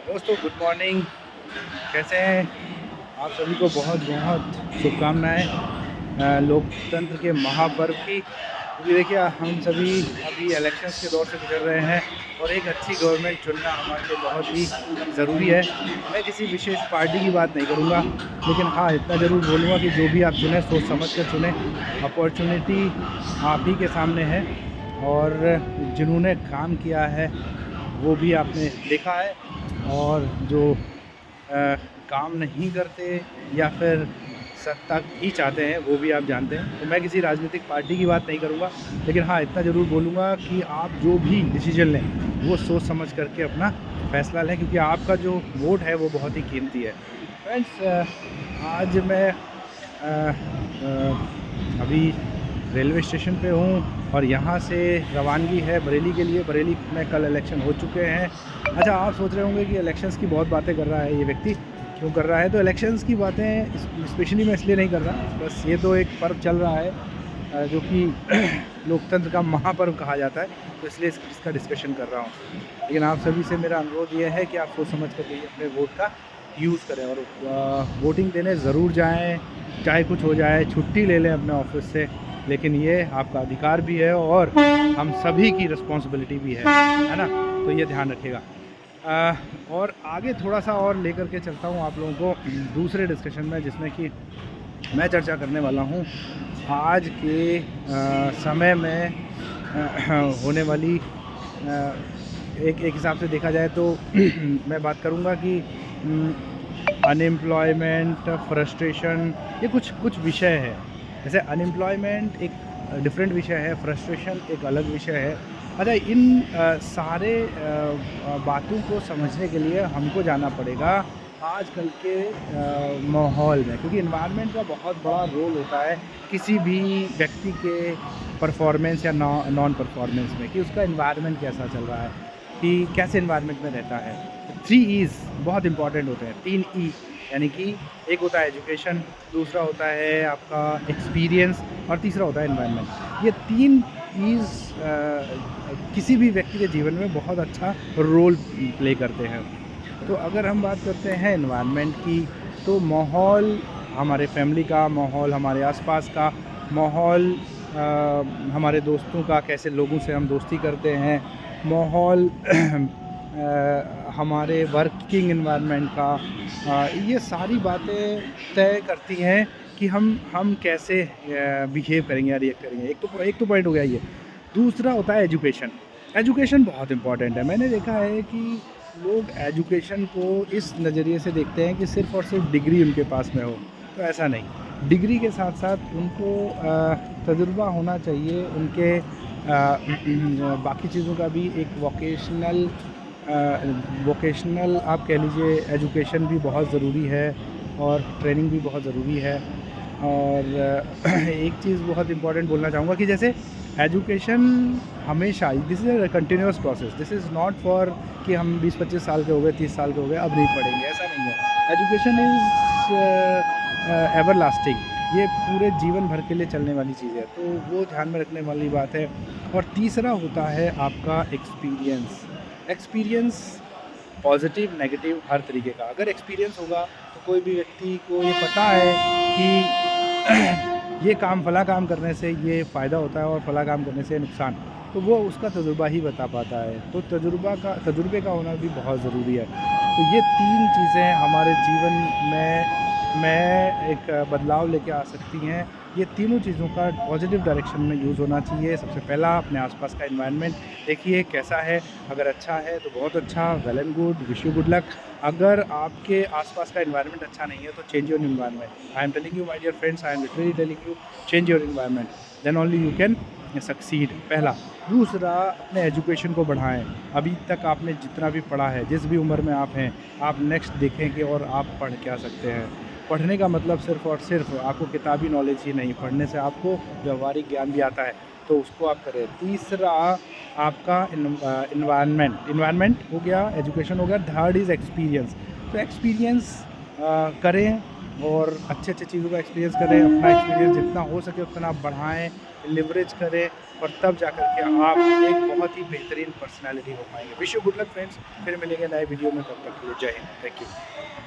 दोस्तों good morning. कैसे हैं आप सभी को बहुत बहुत शुभकामनाएं लोकतंत्र के महापर्व की। क्योंकि देखिए हम सभी अभी इलेक्शंस के दौर से गुजर रहे हैं और एक अच्छी गवर्नमेंट चुनना हमारे लिए बहुत ही ज़रूरी है। मैं किसी विशेष पार्टी की बात नहीं करूंगा, लेकिन हाँ इतना ज़रूर बोलूँगा कि जो भी आप चुनें सोच समझ कर चुनें। अपॉर्चुनिटी आप ही के सामने है और जिन्होंने काम किया है वो भी आपने देखा है, और जो काम नहीं करते या फिर सत्ता ही चाहते हैं वो भी आप जानते हैं। तो मैं किसी राजनीतिक पार्टी की बात नहीं करूँगा, लेकिन हाँ इतना ज़रूर बोलूँगा कि आप जो भी डिसीजन लें वो सोच समझ करके अपना फ़ैसला लें, क्योंकि आपका जो वोट है वो बहुत ही कीमती है। फ्रेंड्स, आज मैं अभी रेलवे स्टेशन पे हूँ और यहाँ से रवानगी है बरेली के लिए। बरेली में कल इलेक्शन हो चुके हैं। अच्छा, आप सोच रहे होंगे कि इलेक्शंस की बहुत बातें कर रहा है ये व्यक्ति, क्यों कर रहा है? तो इलेक्शंस की बातें स्पेशली मैं इसलिए नहीं कर रहा, बस ये तो एक पर्व चल रहा है जो कि लोकतंत्र का महापर्व कहा जाता है, तो इसलिए इसका डिस्कशन कर रहा हूँ। लेकिन आप सभी से मेरा अनुरोध ये है कि आप सोच समझ कर अपने वोट का यूज़ करें और वोटिंग देने ज़रूर जाएँ, चाहे कुछ हो जाए, छुट्टी ले लें अपने ऑफिस से, लेकिन ये आपका अधिकार भी है और हम सभी की रिस्पॉन्सिबिलिटी भी है ना? तो ये ध्यान रखिएगा। और आगे थोड़ा सा और लेकर के चलता हूँ आप लोगों को दूसरे डिस्कशन में, जिसमें कि मैं चर्चा करने वाला हूँ आज के समय में होने वाली एक हिसाब से देखा जाए तो मैं बात करूँगा कि अनएम्प्लॉयमेंट, फ्रस्ट्रेशन, ये कुछ विषय है। जैसे अनएम्प्लॉयमेंट एक डिफरेंट विषय है, फ्रस्ट्रेशन एक अलग विषय है। अच्छा, इन सारे बातों को समझने के लिए हमको जाना पड़ेगा आजकल के माहौल में, क्योंकि इन्वायरमेंट का बहुत बड़ा रोल होता है किसी भी व्यक्ति के परफॉर्मेंस या नॉन परफॉर्मेंस में, कि उसका इन्वायरमेंट कैसा चल रहा है, कि कैसे इन्वायरमेंट में रहता है। 3 ईज़ बहुत इंपॉर्टेंट होते हैं, 3 ई, यानी कि एक होता है एजुकेशन, दूसरा होता है आपका एक्सपीरियंस और तीसरा होता है एनवायरनमेंट। ये 3 ईज़ किसी भी व्यक्ति के जीवन में बहुत अच्छा रोल प्ले करते हैं। तो अगर हम बात करते हैं एनवायरनमेंट की, तो माहौल, हमारे फैमिली का माहौल, हमारे आसपास का माहौल, हमारे दोस्तों का, कैसे लोगों से हम दोस्ती करते हैं, माहौल हमारे वर्किंग एनवायरनमेंट का, ये सारी बातें तय करती हैं कि हम कैसे बिहेव करेंगे या रिएक्ट करेंगे। एक तो पॉइंट हो गया ये। दूसरा होता है एजुकेशन। एजुकेशन बहुत इम्पॉर्टेंट है। मैंने देखा है कि लोग एजुकेशन को इस नज़रिए से देखते हैं कि सिर्फ़ और सिर्फ डिग्री उनके पास में हो, तो ऐसा नहीं। डिग्री के साथ साथ उनको तजुर्बा होना चाहिए, उनके बाकी चीज़ों का भी एक वोकेशनल आप कह लीजिए एजुकेशन भी बहुत ज़रूरी है और ट्रेनिंग भी बहुत ज़रूरी है। और एक चीज़ बहुत इम्पॉर्टेंट बोलना चाहूँगा कि जैसे एजुकेशन हमेशा, this is a continuous process, this is not for कि हम 20-25 साल के हो गए, 30 साल के हो गए अब नहीं पढ़ेंगे, ऐसा नहीं है। एजुकेशन इज़ एवर लास्टिंग, ये पूरे जीवन भर के लिए चलने वाली चीज़ है, तो वो ध्यान में रखने वाली बात है। और तीसरा होता है आपका एक्सपीरियंस, पॉजिटिव नेगेटिव हर तरीके का। अगर एक्सपीरियंस होगा तो कोई भी व्यक्ति को ये पता है कि ये काम, फला काम करने से ये फ़ायदा होता है और फला काम करने से नुकसान, तो वो उसका तजुर्बा ही बता पाता है। तो तजुर्बे का होना भी बहुत ज़रूरी है। तो ये 3 चीज़ें हमारे जीवन में एक बदलाव लेके आ सकती हैं। ये तीनों चीज़ों का पॉजिटिव डायरेक्शन में यूज़ होना चाहिए। सबसे पहला, अपने आसपास का एनवायरनमेंट देखिए कैसा है। अगर अच्छा है तो बहुत अच्छा, well and good, wish you good luck. अगर आपके आसपास का एनवायरनमेंट अच्छा नहीं है तो change your environment. I am telling you my dear friends, I am literally telling you, change your environment, then only you can succeed, पहला। दूसरा, अपने एजुकेशन को बढ़ाएं। अभी तक आपने जितना भी पढ़ा है, जिस भी उम्र में आप हैं, आप नेक्स्ट देखें कि और आप पढ़ क्या सकते हैं। पढ़ने का मतलब सिर्फ़ और सिर्फ आपको किताबी नॉलेज ही नहीं, पढ़ने से आपको व्यवहारिक ज्ञान भी आता है, तो उसको आप करें। तीसरा आपका इन्वायरमेंट हो गया, एजुकेशन हो गया। Third is experience. तो एक्सपीरियंस करें और अच्छे चीज़ों का एक्सपीरियंस करें। अपना एक्सपीरियंस जितना हो सके उतना आप बढ़ाएँ लिवरेज करें और तब जा कर के आप एक बहुत ही बेहतरीन पर्सनैलिटी हो पाएंगे। Wish you good luck friends, फिर मिलेंगे नए वीडियो में, तब तक के लिए जय हिंद, थैंक यू।